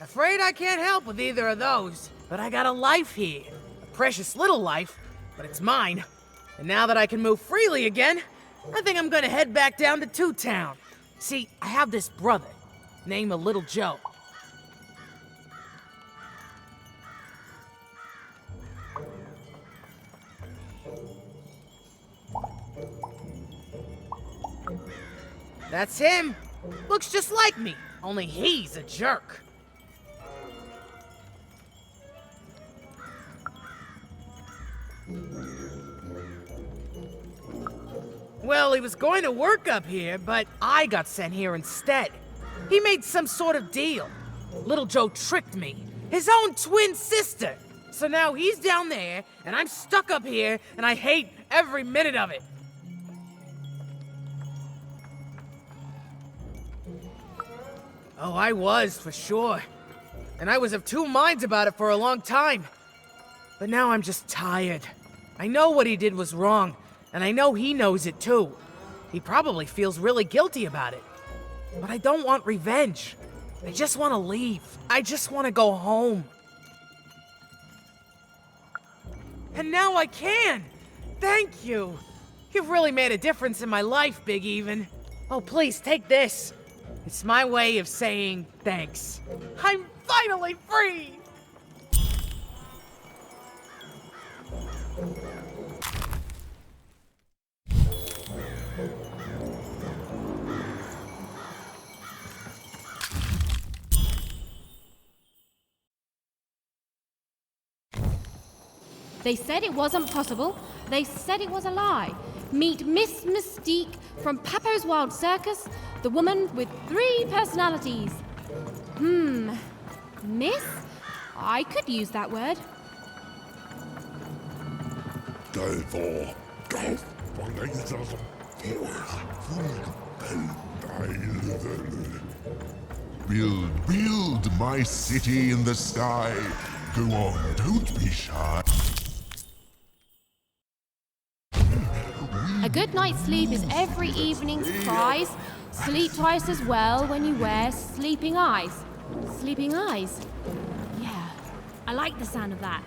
Afraid I can't help with either of those, but I got a life here. A precious little life, but it's mine. And now that I can move freely again, I think I'm gonna head back down to Two Town. See, I have this brother, named Little Joe. That's him. Looks just like me, only he's a jerk. Well, he was going to work up here, but I got sent here instead. He made some sort of deal. Little Joe tricked me, his own twin sister. So now he's down there, and I'm stuck up here, and I hate every minute of it. Oh, I was, for sure. And I was of two minds about it for a long time. But now I'm just tired. I know what he did was wrong, and I know he knows it too. He probably feels really guilty about it. But I don't want revenge. I just want to leave. I just want to go home. And now I can! Thank you! You've really made a difference in my life, Big Even. Oh, please, take this. It's my way of saying thanks. I'm finally free! They said it wasn't possible. They said it was a lie. Meet Miss Mystique from Papo's Wild Circus, the woman with 3 personalities. Miss? I could use that word. Build my city in the sky. Go on, don't be shy. A good night's sleep is every evening's prize. Sleep twice as well when you wear sleeping eyes. Sleeping eyes? Yeah, I like the sound of that.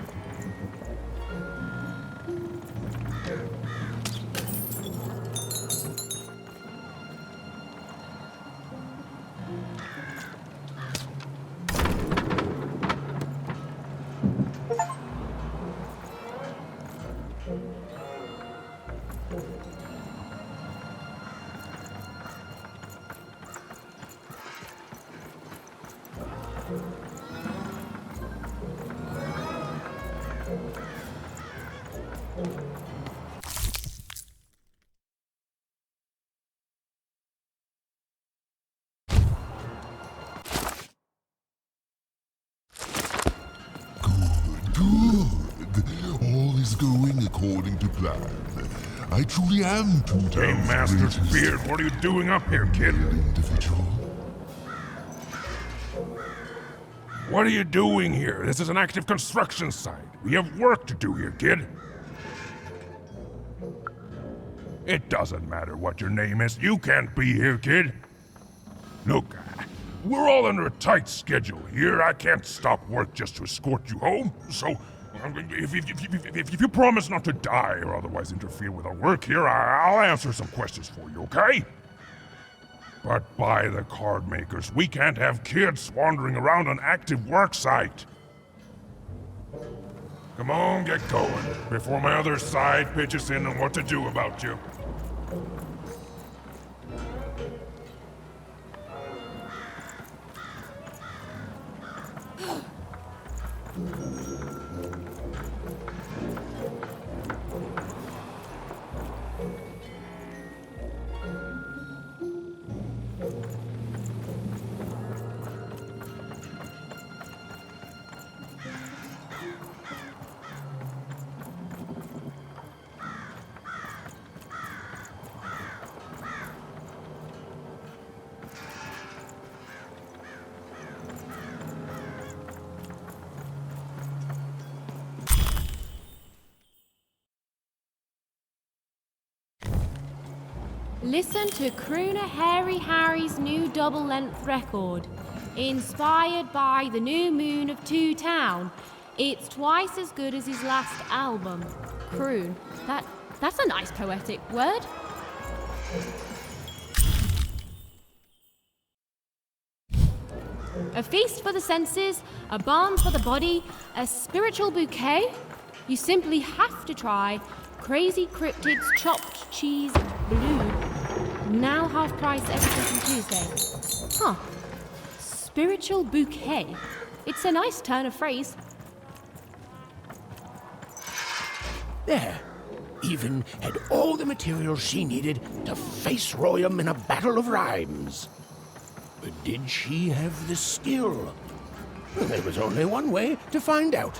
All is going according to plan. I truly am Two Town's Hey, Master greatest Beard, what are you doing up here, kid? individual. What are you doing here? This is an active construction site. We have work to do here, kid. It doesn't matter what your name is. You can't be here, kid. Look, we're all under a tight schedule here. I can't stop work just to escort you home. So, if you promise not to die or otherwise interfere with our work here, I'll answer some questions for you, okay? But by the card makers, we can't have kids wandering around an active work site. Come on, get going, before my other side pitches in on what to do about you. Listen to crooner Hairy Harry's new double-length record. Inspired by the new moon of Two Town. It's twice as good as his last album. Croon. That's a nice poetic word. A feast for the senses, a balm for the body, a spiritual bouquet? You simply have to try Crazy Cryptid's Chopped Cheese Blue. Now half price every second Tuesday. Huh. Spiritual bouquet. It's a nice turn of phrase. There. Even had all the material she needed to face Royam in a battle of rhymes. But did she have the skill? Well, there was only one way to find out.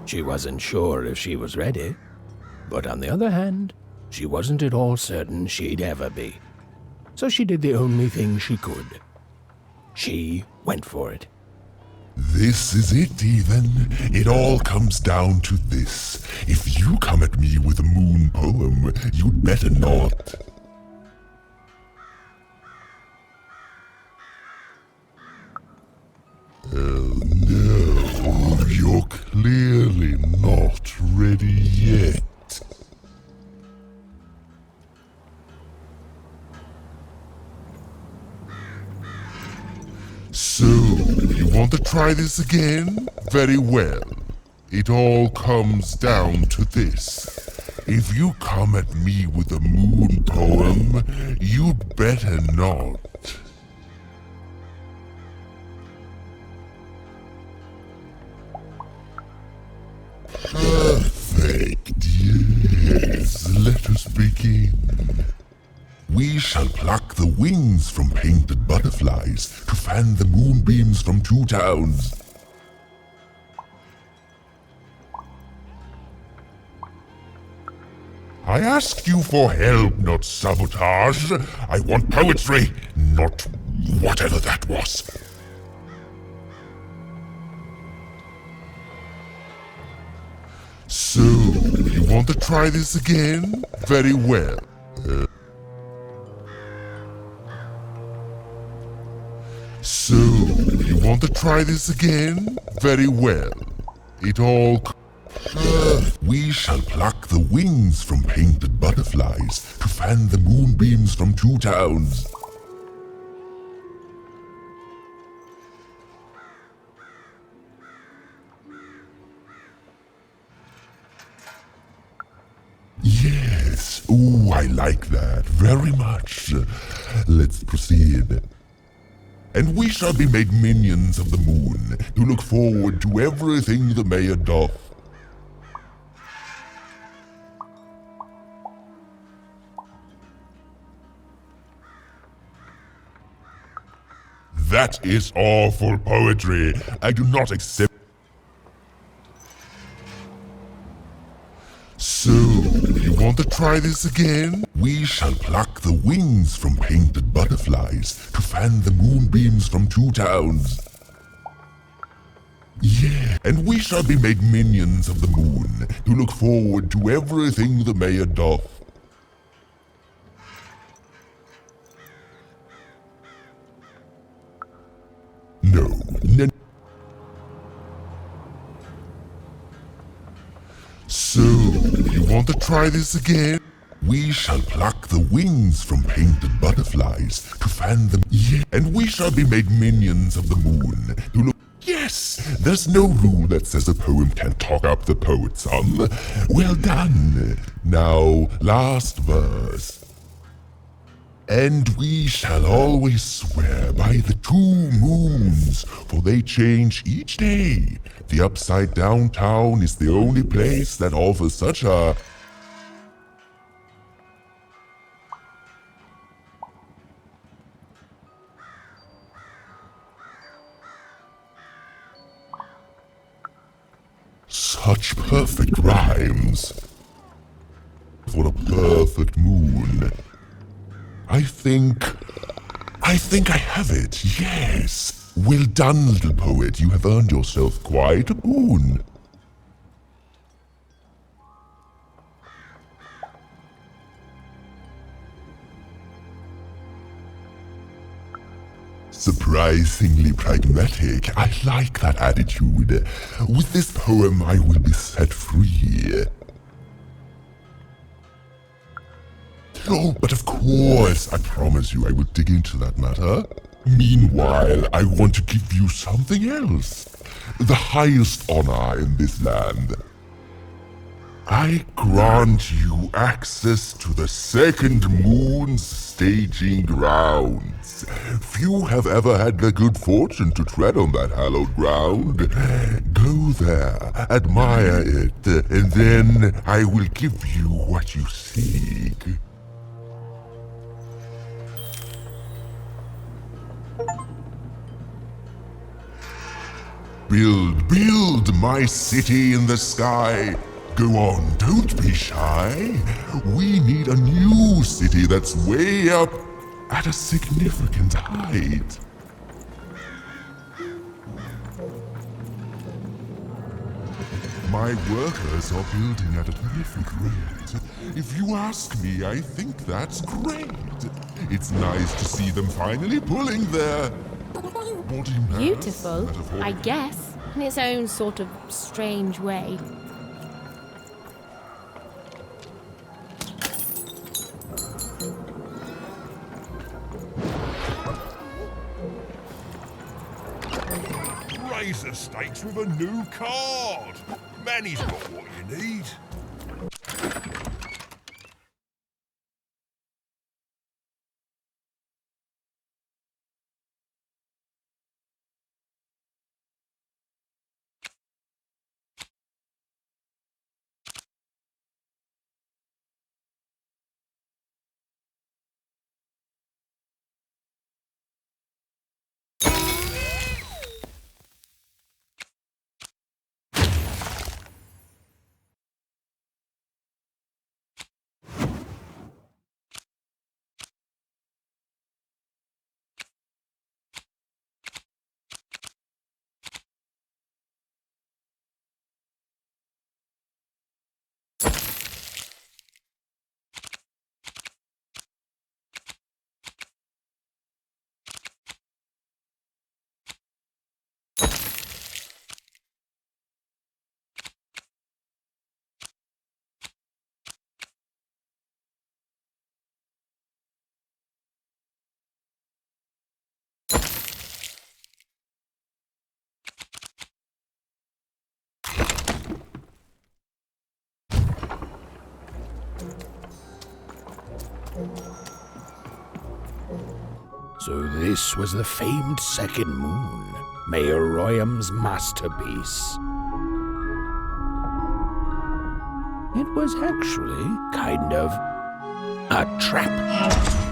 She wasn't sure if she was ready, but on the other hand, she wasn't at all certain she'd ever be. So she did the only thing she could. She went for it. This is it, Ethan. It all comes down to this. If you come at me with a moon poem, you'd better not. Oh no, you're clearly not ready yet. So, you want to try this again? Very well. It all comes down to this. If you come at me with a moon poem, you'd better not. Perfect, yes. Let us begin. We shall pluck the wings from painted butterflies to fan the moonbeams from Two Towns. I asked you for help, not sabotage. I want poetry, not whatever that was. So, you want to try this again? Very well. So, you want to try this again? Very well. It all... We shall pluck the wings from painted butterflies to fan the moonbeams from Two Towns. Yes, ooh, I like that very much. Let's proceed. And we shall be made minions of the moon, to look forward to everything the mayor doth. That is awful poetry. I do not accept. So, you want to try this again? We shall pluck the wings from painted butterflies to fan the moonbeams from two towns. Yeah, and we shall be made minions of the moon to look forward to everything the mayor doth. No. So, you want to try this again? We shall pluck the wings from painted butterflies to fan them. Yeah, and we shall be made minions of the moon to look. Yes, there's no rule that says a poem can't talk up the poet, son. Well done. Now, last verse. And we shall always swear by the 2 moons, for they change each day. The upside down town is the only place that offers such a... such perfect rhymes. For a perfect moon. I think I have it, yes. Well done, little poet. You have earned yourself quite a boon. Surprisingly pragmatic. I like that attitude. With this poem, I will be set free. Oh, but of course, I promise you I will dig into that matter. Meanwhile, I want to give you something else. The highest honor in this land. I grant you access to the second moon's staging grounds. Few have ever had the good fortune to tread on that hallowed ground. Go there, admire it, and then I will give you what you seek. Build my city in the sky. Go on, don't be shy. We need a new city that's way up at a significant height. My workers are building at a terrific rate. If you ask me, I think that's great. It's nice to see them finally pulling their body mass. Beautiful, I guess, in its own sort of strange way. Raise the stakes with a new card. Manny's got what you need. So this was the famed second moon, Mayor Royham's masterpiece. It was actually kind of a trap.